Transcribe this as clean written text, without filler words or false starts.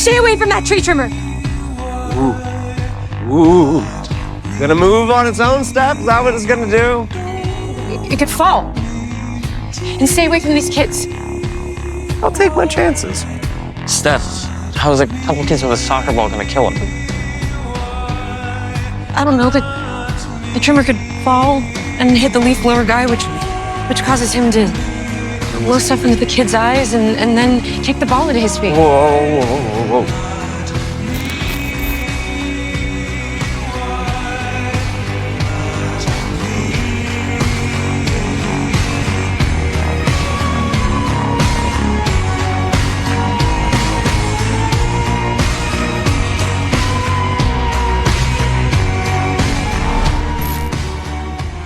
Stay away from that tree trimmer. Ooh. Gonna move on its own stuff? Is that what it's gonna do? It could fall. And stay away from these kids. I'll take my chances. Steph, how's a couple kids with a soccer ball gonna kill him? I don't know, the trimmer could fall and hit the leaf blower guy, which causes him to blow stuff into the kid's eyes and then kick the ball into his feet. Whoa.